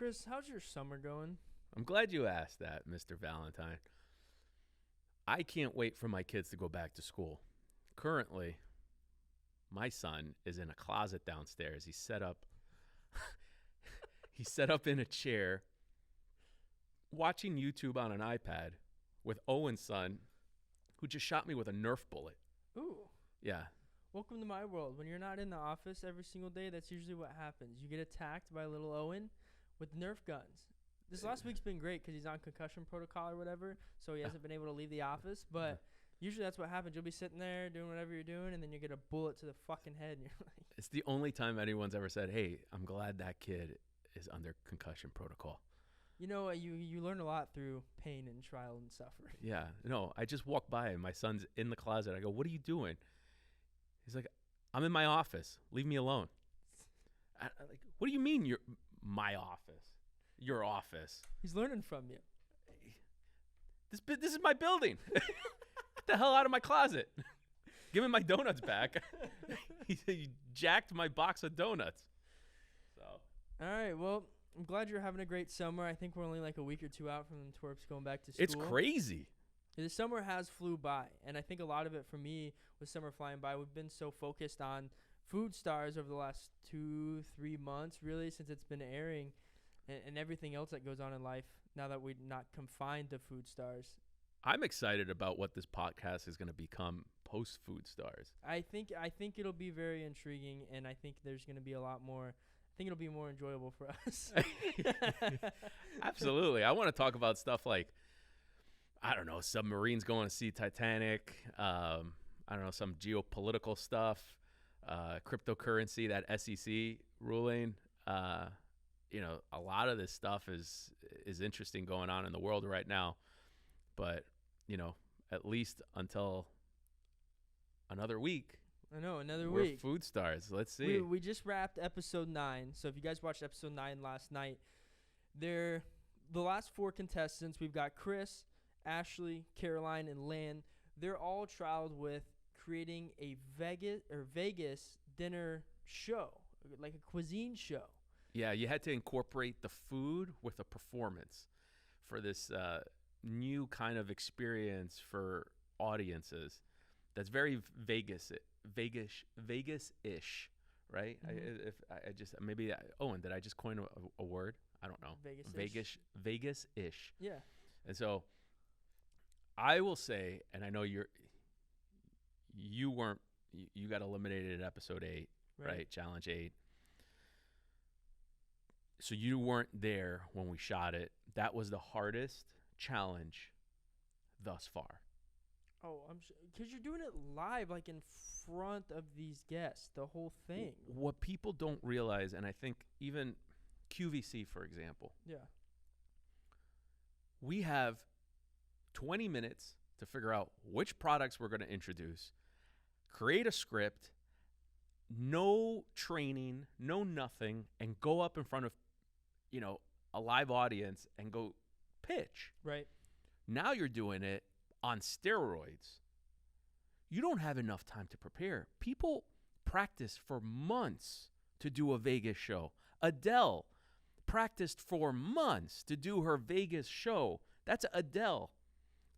Chris, how's your summer going? I'm glad you asked that, Mr. Valentine. I can't wait for my kids to go back to school. Currently, my son is in a closet downstairs. He's set up in a chair watching YouTube on an iPad with Owen's son, who just shot me with a Nerf bullet. Ooh. Yeah. Welcome to my world. When you're not in the office every single day, that's usually what happens. You get attacked by little Owen with Nerf guns. This last week's been great because he's on concussion protocol or whatever, so he hasn't been able to leave the office. But usually that's what happens. You'll be sitting there doing whatever you're doing, and then you get a bullet to the fucking head, and you're like... It's the only time anyone's ever said, hey, I'm glad that kid is under concussion protocol. You know, you learn a lot through pain and trial and suffering. Yeah. No, I just walked by, and my son's in the closet. I go, what are you doing? He's like, I'm in my office. Leave me alone. I like, what do you mean you're my office? Your office. He's learning from you. This is my building. Get the hell out of my closet. Give me my donuts back. He jacked my box of donuts. So. All right. Well, I'm glad you're having a great summer. I think we're only like a week or two out from the twerps going back to school. It's crazy. The summer has flew by, and I think a lot of it for me with summer flying by, we've been so focused on food stars over the last 2-3 months, really, since it's been airing, and everything else that goes on in life now that we're not confined to food stars. I'm excited about what this podcast is going to become post food stars. I think it'll be very intriguing, and I think there's going to be a lot more. I think it'll be more enjoyable for us. Absolutely. I want to talk about stuff like, I don't know, submarines going to see Titanic. I don't know, some geopolitical stuff, cryptocurrency, that SEC ruling. You know, a lot of this stuff is interesting going on in the world right now. But, you know, at least until another week. I know, another we're week. Food stars. Let's see. We just wrapped episode 9. So if you guys watched episode 9 last night, the last 4 contestants, we've got Chris, Ashley, Caroline, and Lan. They're all trialed with creating a Vegas dinner show, like a cuisine show. Yeah, you had to incorporate the food with a performance for this new kind of experience for audiences. That's very Vegas-ish, right? Mm-hmm. Owen, did I just coin a word? I don't know. Vegas-ish. Yeah. And so I will say, and I know you got eliminated at episode 8, right? Challenge 8. So you weren't there when we shot it. That was the hardest challenge thus far. Oh, I'm sure, because you're doing it live, like in front of these guests, the whole thing. What people don't realize, and I think even QVC, for example. Yeah. We have 20 minutes to figure out which products we're going to introduce, create a script, no training, no nothing, and go up in front of, you know, a live audience and go pitch. Right. Now you're doing it on steroids. You don't have enough time to prepare. People practice for months to do a Vegas show. Adele practiced for months to do her Vegas show. That's Adele.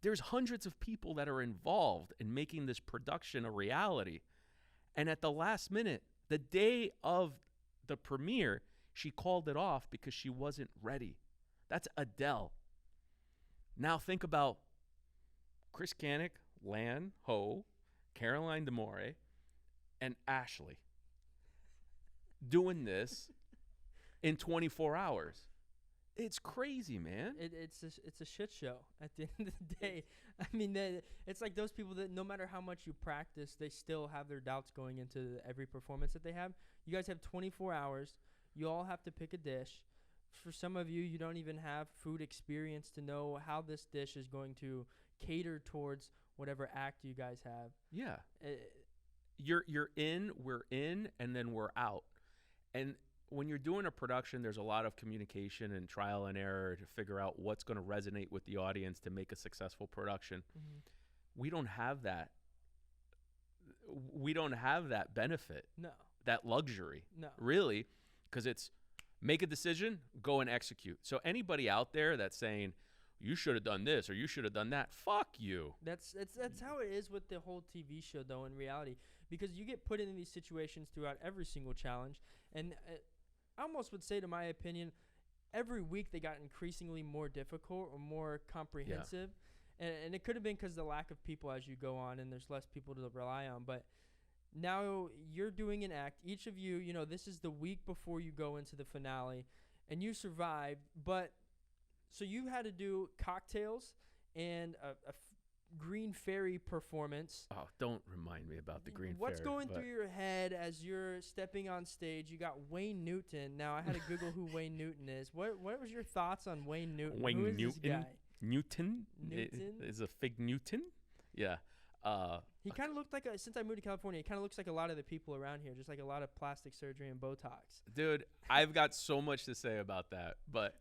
There's hundreds of people that are involved in making this production a reality. And at the last minute, the day of the premiere, she called it off because she wasn't ready. That's Adele. Now think about Chris Canick, Lan Ho, Caroline DeMore, and Ashley doing this in 24 hours. It's crazy, man. It's a shit show at the end of the day. I mean, it's like those people that no matter how much you practice, they still have their doubts going into every performance that they have. You guys have 24 hours. You all have to pick a dish. For some of you, you don't even have food experience to know how this dish is going to cater towards whatever act you guys have. Yeah. You're in, we're in, and then we're out. And when you're doing a production, there's a lot of communication and trial and error to figure out what's going to resonate with the audience to make a successful production. Mm-hmm. We don't have that. We don't have that benefit. No. That luxury. No. Really, because it's Make a decision, go and execute. So anybody out there that's saying, you should have done this or you should have done that, fuck you. That's how it is with the whole TV show, though, in reality, because you get put in these situations throughout every single challenge, and I almost would say, to my opinion, every week they got increasingly more difficult or more comprehensive, and it could have been because the lack of people as you go on, and there's less people to rely on, but now you're doing an act. Each of you, this is the week before you go into the finale, and you survived, but so you had to do cocktails and a green fairy performance. Oh, don't remind me about the green What's fairy. going through your head as you're stepping on stage? You got Wayne Newton. Now, I had to Google who Wayne Newton is. What was your thoughts on Wayne Newton? Wayne Who is Newton? this guy? Newton? Newton? Is a fig Newton? Yeah. He kind of looked like, since I moved to California, he kind of looks like a lot of the people around here, just like a lot of plastic surgery and Botox. Dude, I've got so much to say about that, but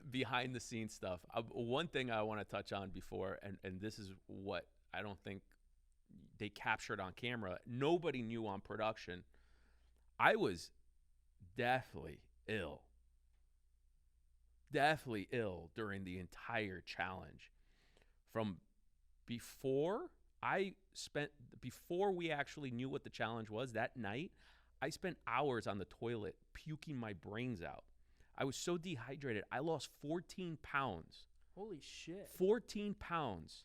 behind the scenes stuff. One thing I want to touch on before, and this is what I don't think they captured on camera. Nobody knew on production. I was deathly ill during the entire challenge. From before we actually knew what the challenge was that night, I spent hours on the toilet puking my brains out. I was so dehydrated. I lost 14 pounds. Holy shit. 14 pounds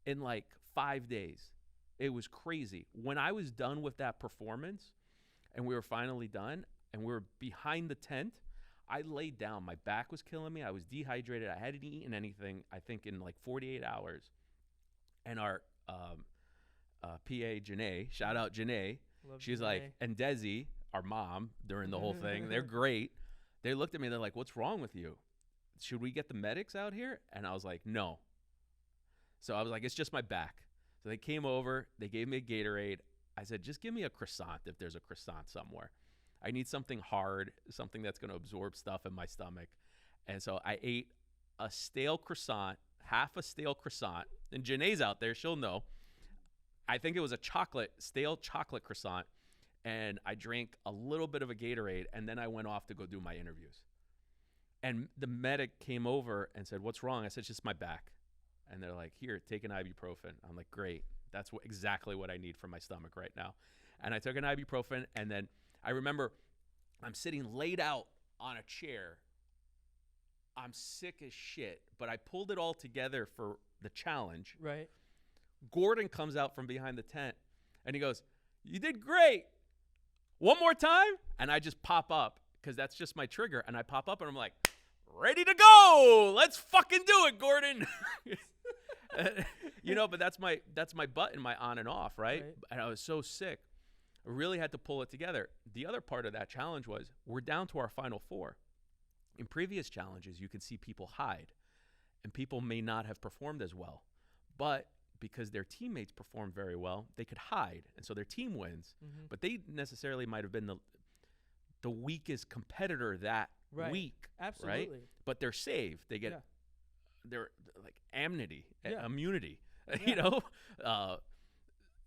in like 5 days. It was crazy. When I was done with that performance and we were finally done and we were behind the tent, I laid down. My back was killing me. I was dehydrated. I hadn't eaten anything, I think, in like 48 hours. And our PA, Janae, shout out Janae. Love She's Janae. like, and Desi, our mom, during the whole thing, they're great. They looked at me, they're like, what's wrong with you? Should we get the medics out here? And I was like, no. So I was like, it's just my back. So they came over, they gave me a Gatorade. I said, just give me a croissant if there's a croissant somewhere. I need something hard, something that's going to absorb stuff in my stomach. And so I ate a stale croissant, half a stale croissant. And Janae's out there, she'll know. I think it was a stale chocolate croissant. And I drank a little bit of a Gatorade, and then I went off to go do my interviews. And the medic came over and said, what's wrong? I said, it's just my back. And they're like, here, take an ibuprofen. I'm like, great. That's exactly what I need for my stomach right now. And I took an ibuprofen, and then I remember I'm sitting laid out on a chair. I'm sick as shit, but I pulled it all together for the challenge. Right. Gordon comes out from behind the tent, and he goes, you did great. One more time, and I just pop up because that's just my trigger. And I pop up, and I'm like, ready to go. Let's fucking do it, Gordon. But that's my button, my on and off, right? And I was so sick. I really had to pull it together. The other part of that challenge was we're down to our final four. In previous challenges, you could see people hide, and people may not have performed as well. But because their teammates performed very well, they could hide, and so their team wins. Mm-hmm. But they necessarily might have been the weakest competitor that week, absolutely. Right? But they're saved. They get they're like immunity,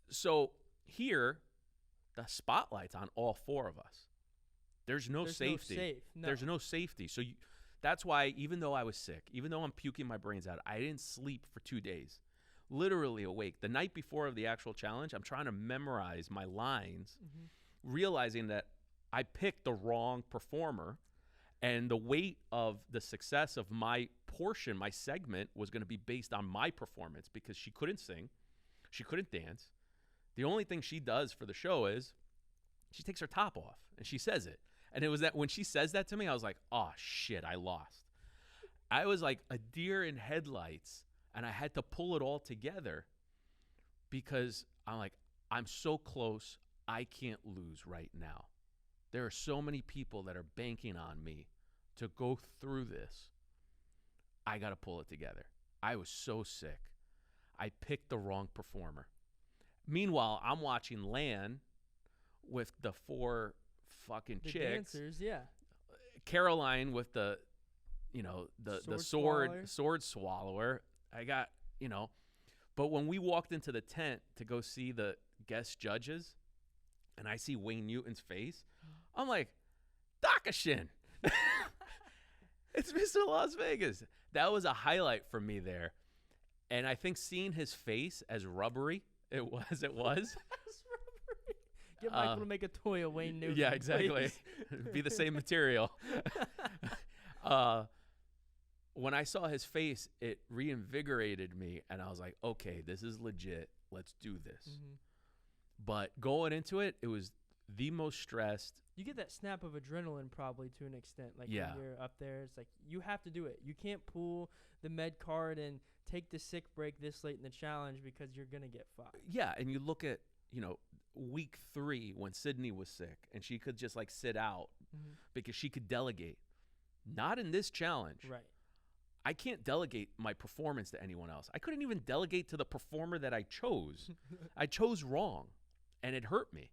So here, the spotlight's on all four of us. There's no safety. There's no safety. So that's why, even though I was sick, even though I'm puking my brains out, I didn't sleep for 2 days. Literally awake. The night before of the actual challenge, I'm trying to memorize my lines, realizing that I picked the wrong performer, and the weight of the success of my portion, my segment, was going to be based on my performance because she couldn't sing. She couldn't dance. The only thing she does for the show is she takes her top off, and she says it. And it was that when she says that to me, I was like, oh, shit, I lost. I was like a deer in headlights. And I had to pull it all together because I'm like, I'm so close. I can't lose right now. There are so many people that are banking on me to go through this. I got to pull it together. I was so sick. I picked the wrong performer. Meanwhile, I'm watching Lan with the 4 fucking chicks. Dancers, yeah. Caroline with the sword swallower. I got, but when we walked into the tent to go see the guest judges and I see Wayne Newton's face, I'm like, Dakashin, It's Mr. Las Vegas. That was a highlight for me there. And I think seeing his face as rubbery, it was. That's rubbery. Get Michael to make a toy of Wayne Newton. Yeah, exactly. Be the same material. When I saw his face, it reinvigorated me, and I was like, okay, this is legit. Let's do this. Mm-hmm. But going into it, it was the most stressed. You get that snap of adrenaline probably to an extent. Like when you're up there, it's like you have to do it. You can't pull the med card and take the sick break this late in the challenge because you're going to get fucked. Yeah, and you look at, week 3 when Sydney was sick and she could just like sit out because she could delegate. Not in this challenge. Right. I can't delegate my performance to anyone else. I couldn't even delegate to the performer that I chose. I chose wrong, and it hurt me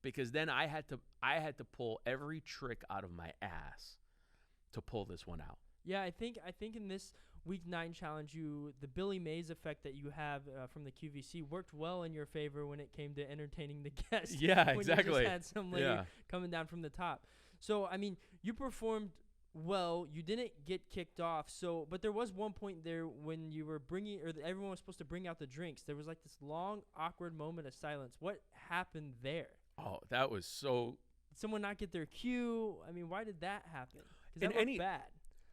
because then I had to pull every trick out of my ass to pull this one out. Yeah, I think in this week 9 challenge, the Billy Mays effect that you have from the QVC worked well in your favor when it came to entertaining the guests. Yeah, when exactly. You just had some lady coming down from the top. So I mean, you performed well. You didn't get kicked off. So, but there was one point there when you were everyone was supposed to bring out the drinks. There was like this long, awkward moment of silence. What happened there? Oh, that was so. Did someone not get their cue? I mean, why did that happen? Because that looked bad.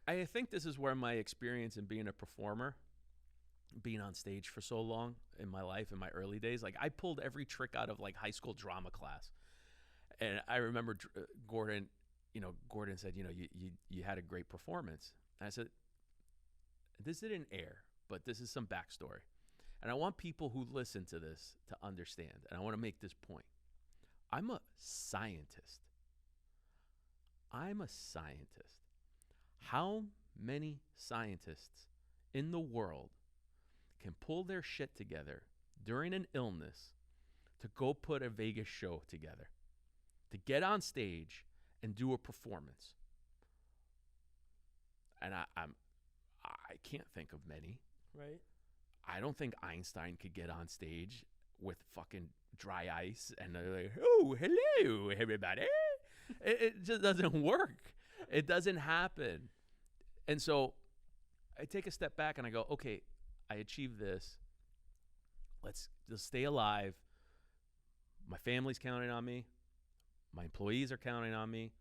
I think this is where my experience in being a performer, being on stage for so long in my life, in my early days, like I pulled every trick out of like high school drama class. And I remember Gordon said, you had a great performance. And I said, this didn't air, but this is some backstory. And I want people who listen to this to understand. And I want to make this point. I'm a scientist. How many scientists in the world can pull their shit together during an illness to go put a Vegas show together, to get on stage and do a performance? And I can't think of many. Right. I don't think Einstein could get on stage with fucking dry ice and they're like, oh, hello, everybody. It just doesn't work. It doesn't happen. And so I take a step back and I go, okay, I achieved this. Let's just stay alive. My family's counting on me. My employees are counting on me.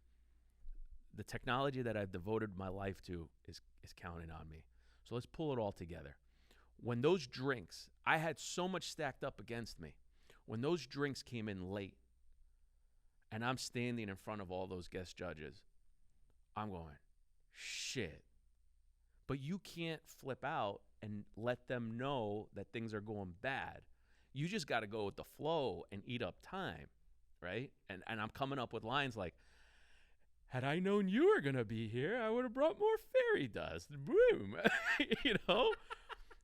The technology that I've devoted my life to is counting on me. So let's pull it all together. When those drinks, I had so much stacked up against me. When those drinks came in late and I'm standing in front of all those guest judges, I'm going, shit. But you can't flip out and let them know that things are going bad. You just got to go with the flow and eat up time, right? And I'm coming up with lines like, had I known you were going to be here, I would have brought more fairy dust. Boom.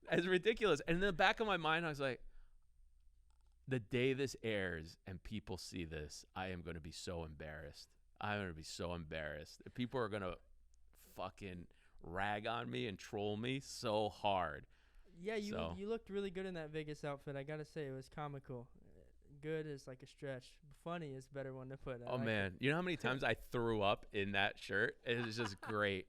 As ridiculous. And in the back of my mind, I was like, the day this airs and people see this, I am going to be so embarrassed. I'm going to be so embarrassed. People are going to fucking rag on me and troll me so hard. Yeah, you looked really good in that Vegas outfit. I got to say, it was comical. Good is like a stretch. Funny is a better one to put. Oh, man. You know how many times I threw up in that shirt? It was just great,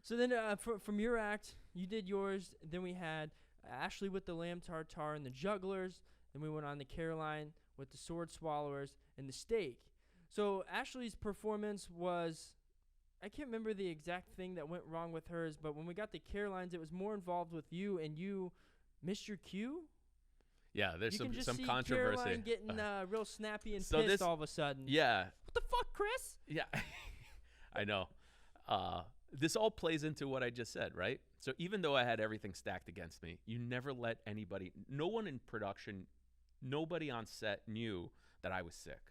So then from your act, you did yours. Then we had Ashley with the lamb tartare and the jugglers. Then we went on to Caroline with the sword swallowers and the steak. So Ashley's performance was, I can't remember the exact thing that went wrong with hers, but when we got to Caroline's, it was more involved with you, and you missed your cue. Yeah, there's some controversy. Caroline getting real snappy and pissed all of a sudden. Yeah. What the fuck, Chris? Yeah, I know. This all plays into what I just said, right? So even though I had everything stacked against me, you never let anybody, no one in production, nobody on set knew that I was sick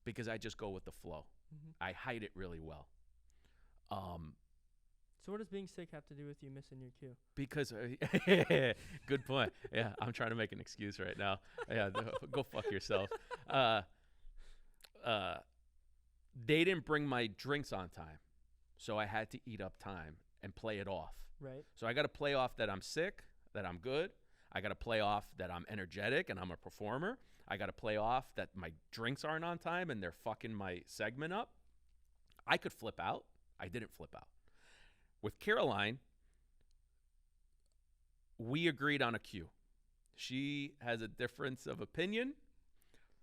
because I just go with the flow. Mm-hmm. I hide it really well. So what does being sick have to do with you missing your cue? Because, good point. Yeah, I'm trying to make an excuse right now. Yeah, go fuck yourself. They didn't bring my drinks on time, so I had to eat up time and play it off. Right. So I got to play off that I'm sick, that I'm good. I got to play off that I'm energetic and I'm a performer. I got to play off that my drinks aren't on time and they're fucking my segment up. I could flip out. I didn't flip out. With Caroline, we agreed on a cue. She has a difference of opinion,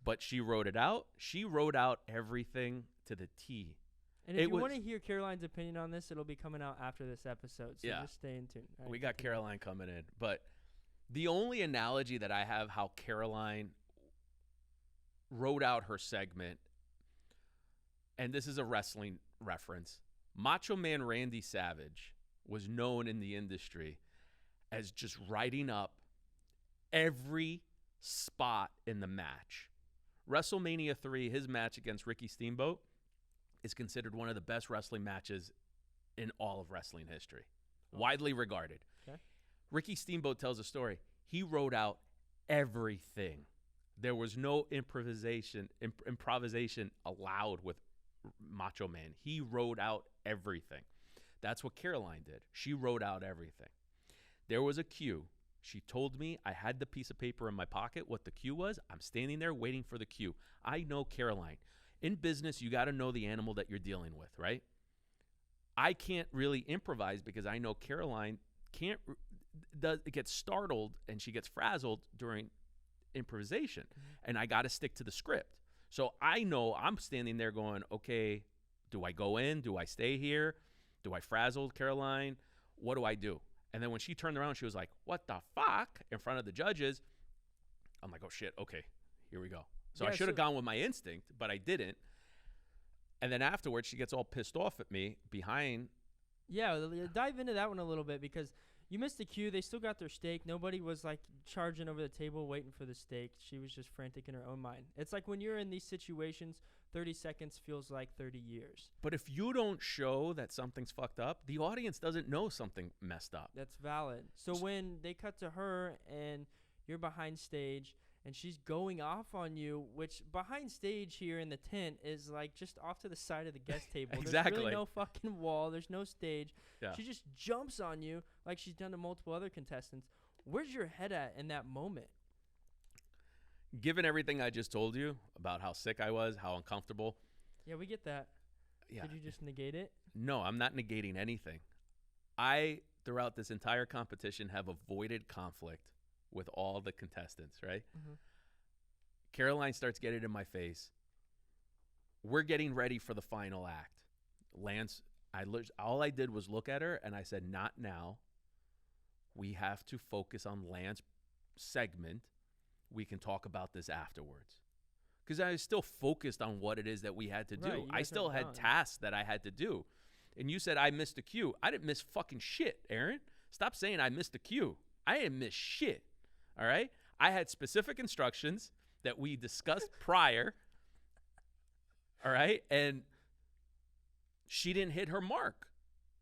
but she wrote it out. She wrote out everything to the T. And if you want to hear Caroline's opinion on this, it'll be coming out after this episode. So just stay in tune. We got Caroline coming in. But the only analogy that I have how Caroline wrote out her segment, and this is a wrestling reference, Macho Man Randy Savage was known in the industry as just writing up every spot in the match. WrestleMania 3, his match against Ricky Steamboat, is considered one of the best wrestling matches in all of wrestling history. Widely regarded. Okay. Ricky Steamboat tells a story. He wrote out everything. There was no improvisation allowed with Macho Man. He wrote out everything. That's what Caroline did. She wrote out everything. There was a cue. She told me, I had the piece of paper in my pocket, what the cue was. I'm standing there waiting for the cue. I know Caroline. In business, you got to know the animal that you're dealing with, right? I can't really improvise because I know Caroline gets startled and she gets frazzled during improvisation. And I got to stick to the script. So I know I'm standing there going, okay, do I go in? Do I stay here? Do I frazzle Caroline? What do I do? And then when she turned around, she was like, what the fuck? In front of the judges. I'm like, oh, shit. Okay, here we go. So I should have gone with my instinct, but I didn't. And then afterwards, she gets all pissed off at me behind. Yeah, dive into that one a little bit because you missed the cue. They still got their steak. Nobody was like charging over the table waiting for the steak. She was just frantic in her own mind. It's like when you're in these situations, 30 seconds feels like 30 years. But if you don't show that something's fucked up, the audience doesn't know something messed up. That's valid. So when they cut to her and you're behind stage and she's going off on you, which behind stage here in the tent is like just off to the side of the guest table. Exactly. There's really no fucking wall. There's no stage. Yeah. She just jumps on you like she's done to multiple other contestants. Where's your head at in that moment? Given everything I just told you about how sick I was, how uncomfortable. Yeah, we get that. Yeah. Did you just negate it? No, I'm not negating anything. I, throughout this entire competition, have avoided conflict with all the contestants, right? Mm-hmm. Caroline starts getting in my face. We're getting ready for the final act. Lance, all I did was look at her and I said, not now. We have to focus on Lance's segment. We can talk about this afterwards. Because I was still focused on what it is that we had to do. Right, I still had tasks that I had to do. And you said I missed a cue. I didn't miss fucking shit, Aaron. Stop saying I missed a cue. I didn't miss shit. All right? I had specific instructions that we discussed prior. All right? And she didn't hit her mark.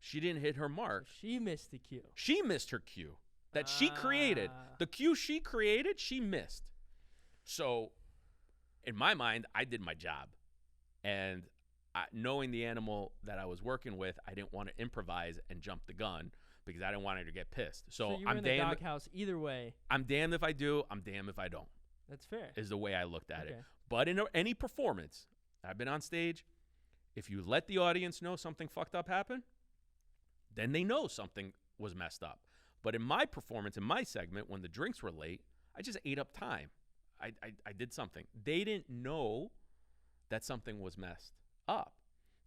She didn't hit her mark. So she missed the cue. She missed her cue that she created. The cue she created, she missed. So in my mind, I did my job. And knowing the animal that I was working with, I didn't want to improvise and jump the gun because I didn't want her to get pissed. So you were in the doghouse either way. I'm damned if I do. I'm damned if I don't. That's fair. Is the way I looked at it. But in any performance, I've been on stage. If you let the audience know something fucked up happened, then they know something was messed up. But in my performance, in my segment, when the drinks were late, I just ate up time. I did something. They didn't know that something was messed up.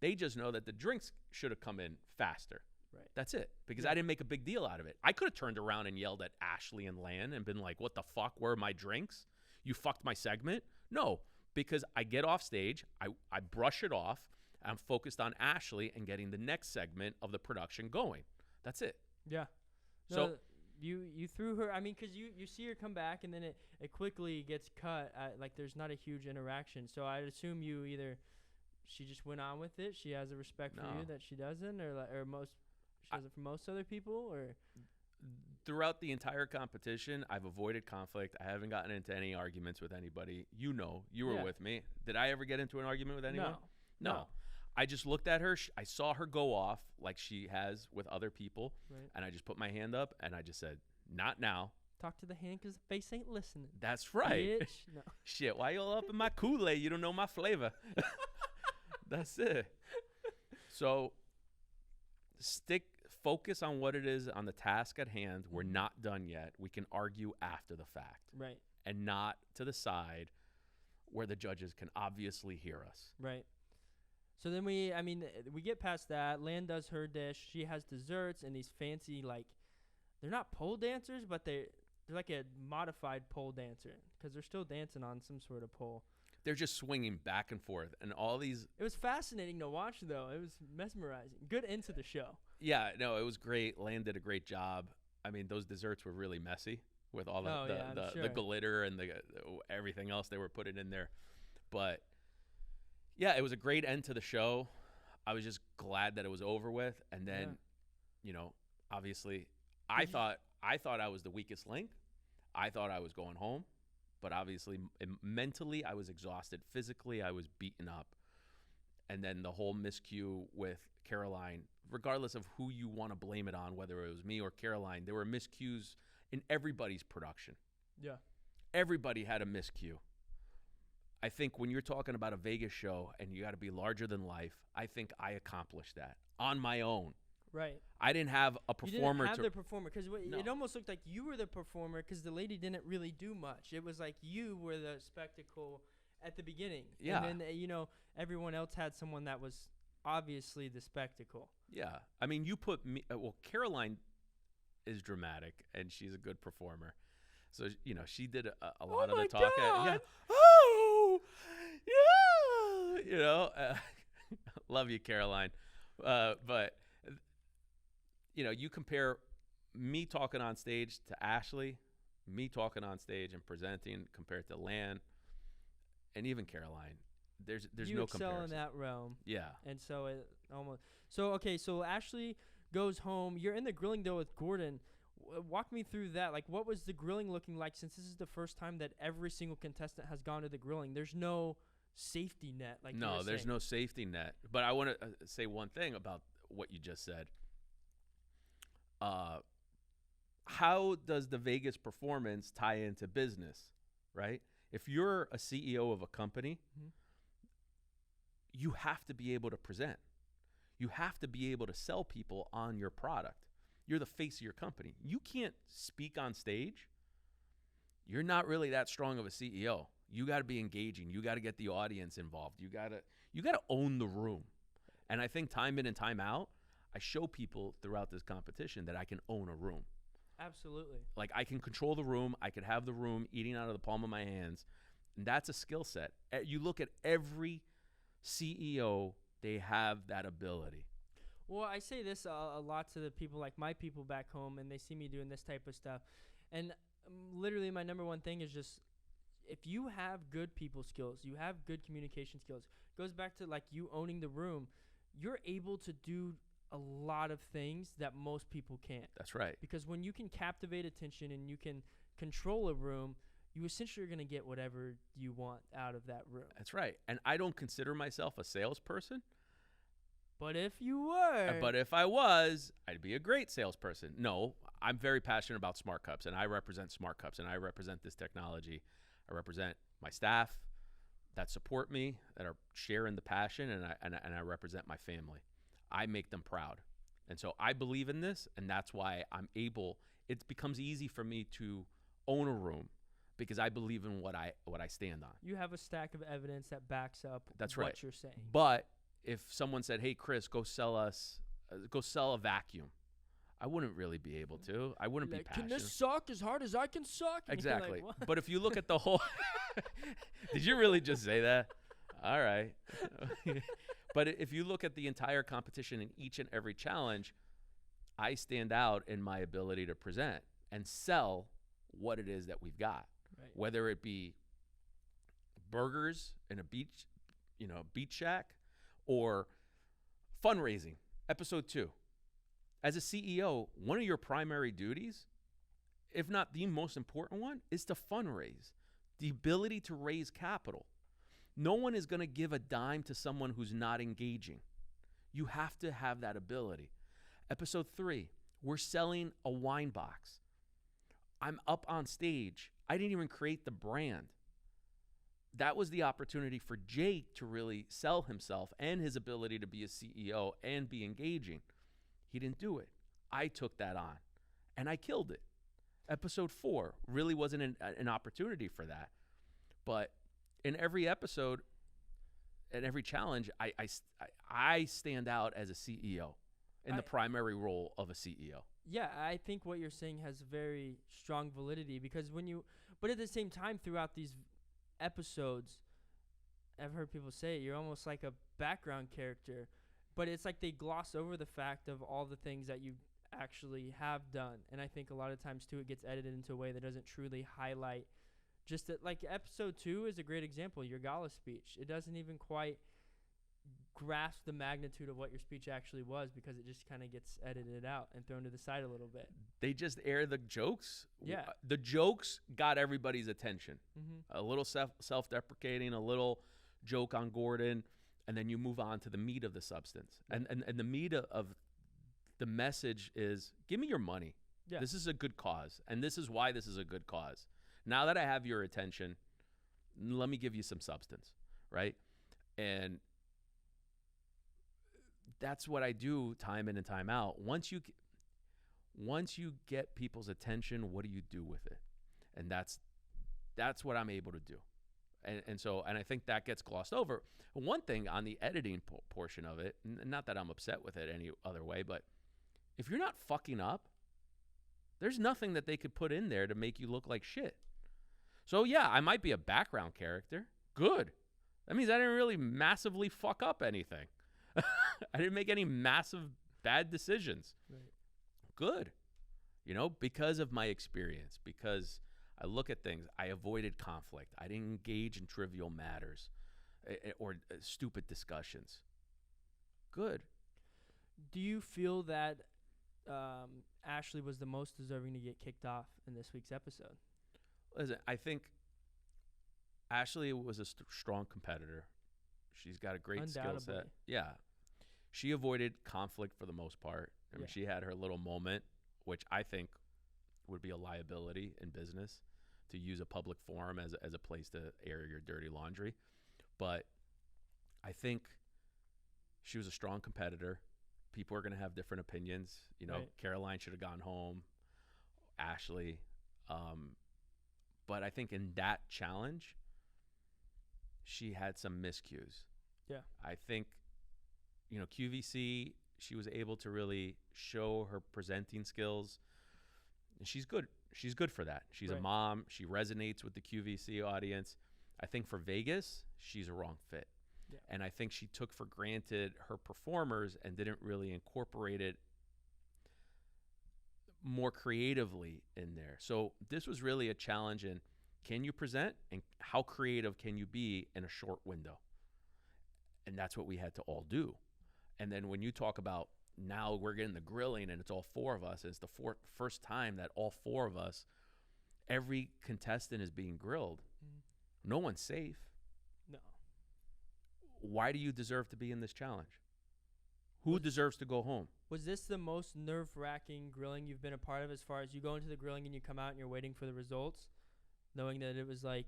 They just know that the drinks should have come in faster. Right. That's it. Because I didn't make a big deal out of it. I could have turned around and yelled at Ashley and Lan and been like, what the fuck? Where are my drinks? You fucked my segment? No, because I get off stage. I brush it off. I'm focused on Ashley and getting the next segment of the production going. That's it. Yeah. No, So you threw her. I mean, because you see her come back and then it quickly gets cut. Like there's not a huge interaction. So I'd assume you either she just went on with it. She has a respect for you that she doesn't, or she doesn't for most other people, or. Throughout the entire competition, I've avoided conflict. I haven't gotten into any arguments with anybody. You know, you were with me. Did I ever get into an argument with anyone? No. I just looked at her. I saw her go off like she has with other people. Right. And I just put my hand up and I just said, not now. Talk to the hand because the face ain't listening. That's right. Bitch. No. Shit, why you all up in my Kool-Aid? You don't know my flavor. That's it. So focus on what it is on the task at hand. We're not done yet. We can argue after the fact. Right. And not to the side where the judges can obviously hear us. Right. So then we get past that. Lan does her dish. She has desserts and these fancy, like, they're not pole dancers, but they're like a modified pole dancer because they're still dancing on some sort of pole. They're just swinging back and forth, and all these. It was fascinating to watch, though. It was mesmerizing. Good into the show. Yeah, no, it was great. Lan did a great job. I mean, those desserts were really messy with all the glitter and the everything else they were putting in there. But yeah, it was a great end to the show. I was just glad that it was over with. And then, obviously, I thought I was the weakest link. I thought I was going home. But obviously, mentally, I was exhausted. Physically, I was beaten up. And then the whole miscue with Caroline, regardless of who you want to blame it on, whether it was me or Caroline, there were miscues in everybody's production. Yeah. Everybody had a miscue. I think when you're talking about a Vegas show and you got to be larger than life, I think I accomplished that on my own. Right. I didn't have a performer. You didn't have the performer because No. It almost looked like you were the performer because the lady didn't really do much. It was like you were the spectacle at the beginning. Yeah. And then, everyone else had someone that was obviously the spectacle. Yeah. I mean, you put me, Caroline is dramatic and she's a good performer. So, she did a lot of the talking. Yeah. Oh, yeah. Love you, Caroline. But you compare me talking on stage to Ashley, me talking on stage and presenting compared to Lan, and even Caroline. There's no comparison. You excel in that realm. Yeah. And so it almost. So Ashley goes home. You're in the grilling though with Gordon. Walk me through that. Like, what was the grilling looking like? Since this is the first time that every single contestant has gone to the grilling, there's no safety net. No, there's no safety net. But I want to say one thing about what you just said. How does the Vegas performance tie into business, right? If you're a CEO of a company, you have to be able to present. You have to be able to sell people on your product. You're the face of your company. You can't speak on stage. You're not really that strong of a CEO. You got to be engaging. You got to get the audience involved. You got to own the room. And I think time in and time out, I show people throughout this competition that I can own a room. Absolutely. Like, I can control the room. I could have the room eating out of the palm of my hands. And that's a skill set. You look at every CEO, they have that ability. Well, I say this a lot to the people, like my people back home, and they see me doing this type of stuff. And literally my number one thing is just, if you have good people skills, you have good communication skills, it goes back to like you owning the room, you're able to do a lot of things that most people can't. That's right. Because when you can captivate attention and you can control a room, you essentially are going to get whatever you want out of that room. That's right. And I don't consider myself a salesperson. But if you were. But if I was, I'd be a great salesperson. No, I'm very passionate about Smart Cups, and I represent Smart Cups, and I represent this technology. I represent my staff that support me, that are sharing the passion, and I represent my family. I make them proud. And so I believe in this, and that's why it becomes easy for me to own a room because I believe in what I stand on. You have a stack of evidence that backs up that's what right. you're saying. But if someone said, "Hey, Chris, go sell a vacuum," I wouldn't really be able to. I wouldn't be passionate. Can this suck as hard as I can suck? And exactly. Like, but if you look at the whole, did you really just say that? All right. But if you look at the entire competition in each and every challenge, I stand out in my ability to present and sell what it is that we've got, right. Whether it be burgers in a beach shack, or fundraising. Episode 2. As a CEO, one of your primary duties, if not the most important one, is to fundraise. The ability to raise capital. No one is going to give a dime to someone who's not engaging. You have to have that ability. Episode 3, we're selling a wine box. I'm up on stage. I didn't even create the brand. that was the opportunity for Jake to really sell himself and his ability to be a CEO and be engaging. He didn't do it. I took that on, and I killed it. Episode 4 really wasn't an opportunity for that. But in every episode and every challenge, I stand out as a CEO in the primary role of a CEO. Yeah, I think what you're saying has very strong validity because but at the same time, throughout these episodes, I've heard people say you're almost like a background character, but it's like they gloss over the fact of all the things that you actually have done. And I think a lot of times too, it gets edited into a way that doesn't truly highlight just that. Like episode 2 is a great example, your gala speech. It doesn't even quite grasp the magnitude of what your speech actually was because it just kind of gets edited out and thrown to the side a little bit. They just air the jokes. Yeah. The jokes got everybody's attention. Mm-hmm. A little self-deprecating, a little joke on Gordon, and then you move on to the meat of the substance. Right. And the meat of the message is, give me your money. Yeah. This is a good cause, and this is why this is a good cause. Now that I have your attention, let me give you some substance, right? And that's what I do time in and time out. Once you get people's attention, what do you do with it? And that's what I'm able to do. And I think that gets glossed over. One thing on the editing portion of it, not that I'm upset with it any other way, but if you're not fucking up, there's nothing that they could put in there to make you look like shit. So yeah, I might be a background character. Good. That means I didn't really massively fuck up anything. I didn't make any massive bad decisions. Right. Good. Because of my experience, because I look at things, I avoided conflict. I didn't engage in trivial matters or stupid discussions. Good. Do you feel that Ashley was the most deserving to get kicked off in this week's episode? Listen, I think Ashley was a strong competitor. She's got a great skill set. Yeah. She avoided conflict for the most part. I mean, she had her little moment, which I think would be a liability in business to use a public forum as a place to air your dirty laundry. But I think she was a strong competitor. People are going to have different opinions. Right. Caroline should have gone home. Ashley. But I think in that challenge, she had some miscues. Yeah. I think, QVC, she was able to really show her presenting skills. And she's good. She's good for that. She's a mom. She resonates with the QVC audience. I think for Vegas, she's a wrong fit. Yeah. And I think she took for granted her performers and didn't really incorporate it more creatively in there. So this was really a challenge in, can you present and how creative can you be in a short window? And that's what we had to all do. And then when you talk about now we're getting the grilling and it's all 4 of us, it's the first time that all 4 of us, every contestant is being grilled. Mm-hmm. No one's safe. No. Why do you deserve to be in this challenge? Who deserves to go home? Was this the most nerve-wracking grilling you've been a part of, as far as you go into the grilling and you come out and you're waiting for the results, knowing that it was like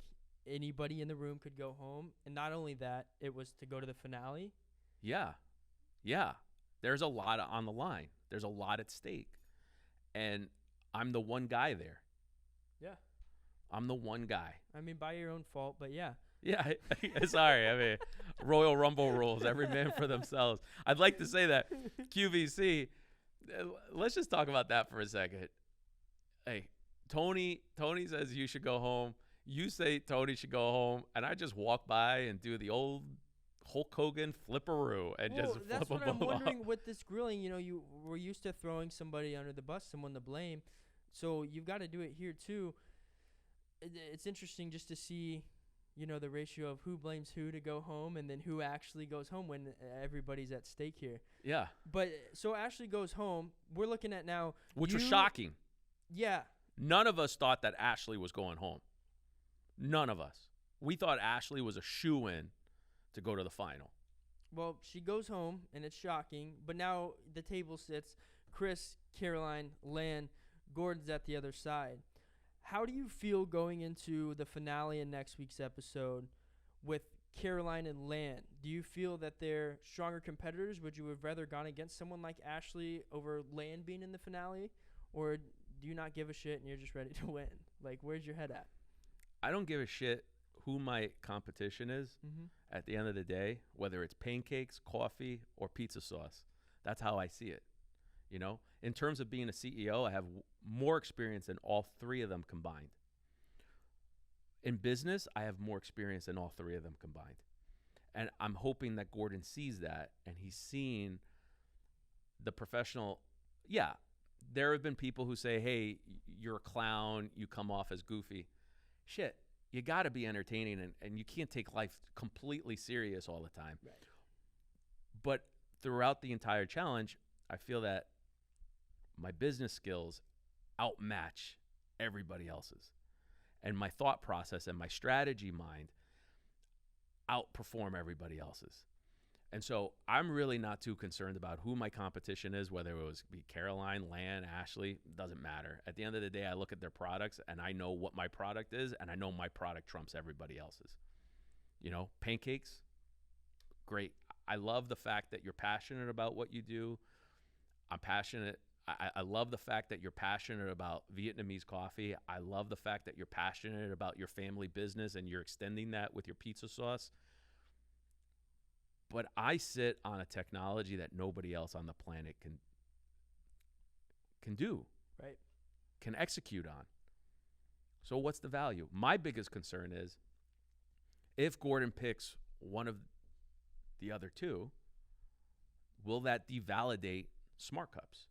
anybody in the room could go home? And not only that, it was to go to the finale? Yeah. Yeah. There's a lot on the line. There's a lot at stake. And I'm the one guy there. Yeah. I'm the one guy. I mean, by your own fault, but yeah. Yeah, sorry. I mean, Royal Rumble rules, every man for themselves. I'd like to say that QVC, let's just talk about that for a second. Hey, Tony says you should go home. You say Tony should go home, and I just walk by and do the old Hulk Hogan flipperoo and just flip that's them what I'm both wondering off. with this grilling. You were used to throwing somebody under the bus, someone to blame. So you've got to do it here too. It's interesting just to see, the ratio of who blames who to go home and then who actually goes home when everybody's at stake here. Yeah. But so Ashley goes home. We're looking at now. Which was shocking. Yeah. None of us thought that Ashley was going home. None of us. We thought Ashley was a shoo-in to go to the final. Well, she goes home, and it's shocking. But now the table sits Chris, Caroline, Lan, Gordon's at the other side. How do you feel going into the finale in next week's episode with Caroline and Lan, do you feel that they're stronger competitors? Would you have rather gone against someone like Ashley over Lan being in the finale? Or do you not give a shit and you're just ready to win? Like, where's your head at? I don't give a shit who my competition is at the end of the day, whether it's pancakes, coffee, or pizza sauce. That's how I see it. You know, in terms of being a CEO, I have more experience than all three of them combined. In business, I have more experience than all three of them combined. And I'm hoping that Gordon sees that and he's seen the professional. Yeah, there have been people who say, hey, you're a clown, you come off as goofy. Shit, you got to be entertaining and you can't take life completely serious all the time. Right. But throughout the entire challenge, I feel that my business skills outmatch everybody else's. And my thought process and my strategy mind outperform everybody else's. And so I'm really not too concerned about who my competition is, whether it was be Caroline, Lan, Ashley, doesn't matter. At the end of the day, I look at their products and I know what my product is, and I know my product trumps everybody else's. You know, pancakes, great. I love the fact that you're passionate about what you do. I'm passionate. I love the fact that you're passionate about Vietnamese coffee. I love the fact that you're passionate about your family business and you're extending that with your pizza sauce. But I sit on a technology that nobody else on the planet can do, right? Can execute on. So what's the value? My biggest concern is if Gordon picks one of the other two, will that devalidate Smart Cups?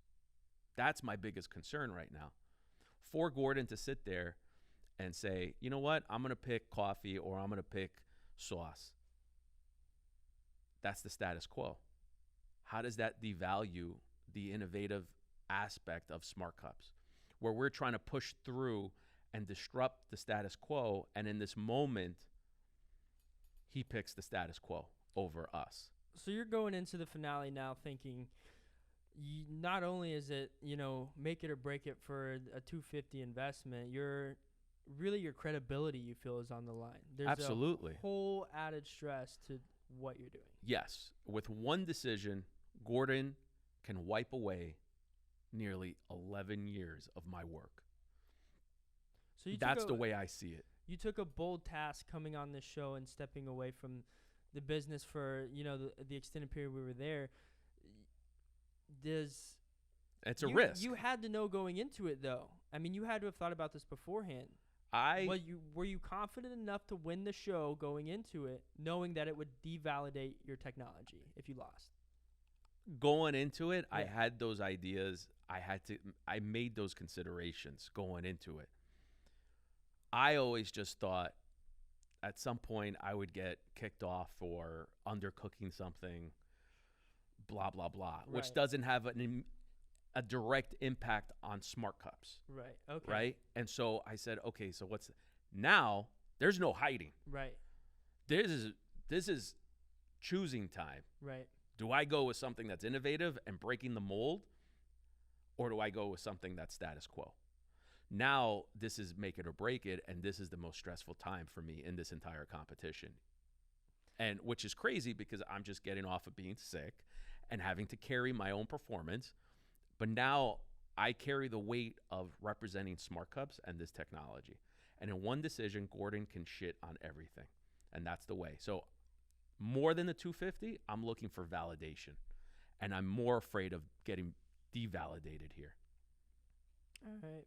That's my biggest concern right now. For Gordon to sit there and say, you know what, I'm going to pick coffee or I'm going to pick sauce. That's the status quo. How does that devalue the innovative aspect of Smart Cups, where we're trying to push through and disrupt the status quo, and in this moment, he picks the status quo over us. So you're going into the finale now thinking, not only is it, make it or break it for a $250 investment, your credibility, you feel, is on the line. There's Absolutely. A whole added stress to what you're doing. Yes. With one decision, Gordon can wipe away nearly 11 years of my work. So that's the way I see it. You took a bold task coming on this show and stepping away from the business for, the extended period we were there. It's a risk. You had to know going into it, though. I mean, you had to have thought about this beforehand. Were you confident enough to win the show going into it, knowing that it would devalidate your technology if you lost? Going into it, yeah. I had those ideas. I made those considerations going into it. I always just thought at some point I would get kicked off for undercooking something, blah, blah, blah, right. which doesn't have a direct impact on Smart Cups. Right. Okay. Right. And so I said, okay, so now there's no hiding. Right. This is choosing time. Right. Do I go with something that's innovative and breaking the mold, or do I go with something that's status quo? Now this is make it or break it, and this is the most stressful time for me in this entire competition. And which is crazy because I'm just getting off of being sick and having to carry my own performance. But now I carry the weight of representing Smart Cups and this technology. And in one decision, Gordon can shit on everything. And that's the way. So more than the 250, I'm looking for validation. And I'm more afraid of getting devalidated here. All right.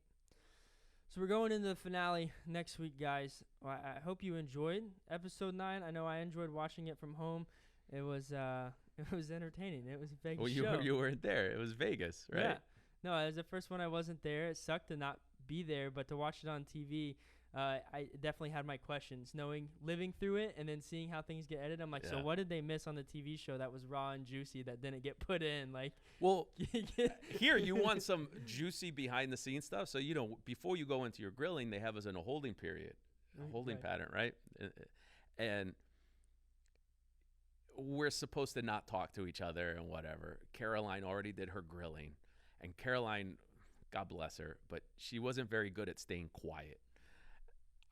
So we're going into the finale next week, guys. Well, I hope you enjoyed episode 9. I know I enjoyed watching it from home. It was entertaining. It was a Vegas show. You weren't there. It was Vegas, right? Yeah. No, it was the first one I wasn't there. It sucked to not be there, but to watch it on TV, I definitely had my questions. Living through it and then seeing how things get edited, I'm like, so what did they miss on the TV show that was raw and juicy that didn't get put in? Like, well, here you want some juicy behind the scenes stuff. So before you go into your grilling, they have us in a holding period, pattern, right? And we're supposed to not talk to each other and whatever. Caroline already did her grilling, and Caroline, God bless her, but she wasn't very good at staying quiet.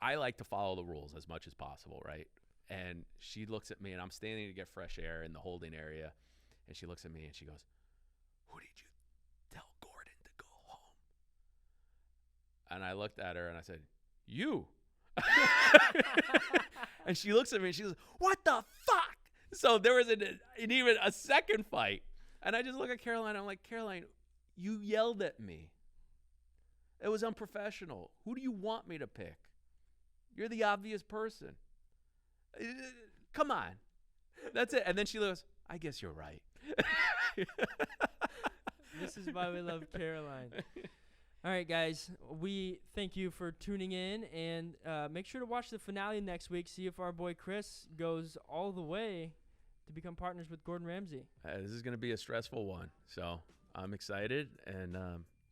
I like to follow the rules as much as possible, right? And she looks at me, and I'm standing to get fresh air in the holding area. And she looks at me, and she goes, "Who did you tell Gordon to go home?" And I looked at her, and I said, "You." And she looks at me, and she goes, "What the fuck?" So there was an even a second fight. And I just look at Caroline. I'm like, "Caroline, you yelled at me. It was unprofessional. Who do you want me to pick? You're the obvious person. Come on." That's it. And then she goes, "I guess you're right." This is why we love Caroline. All right, guys. We thank you for tuning in. And make sure to watch the finale next week. See if our boy Chris goes all the way to become partners with Gordon Ramsay. This is going to be a stressful one. So I'm excited. And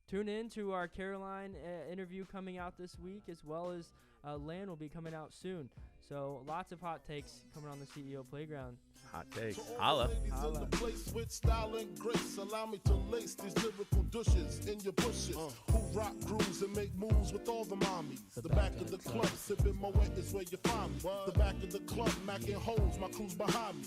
tune in to our Caroline interview coming out this week, as well as Lan will be coming out soon. So lots of hot takes coming on the CEO Playground. Hot takes. Holla. In the place with style and grace, allow me to lace these lyrical douches in your bushes. Who rock grooves and make moves with all the mommies. The back of the club, sipping Moet is where you find me. The back of the club, macking holes, my crew's behind me.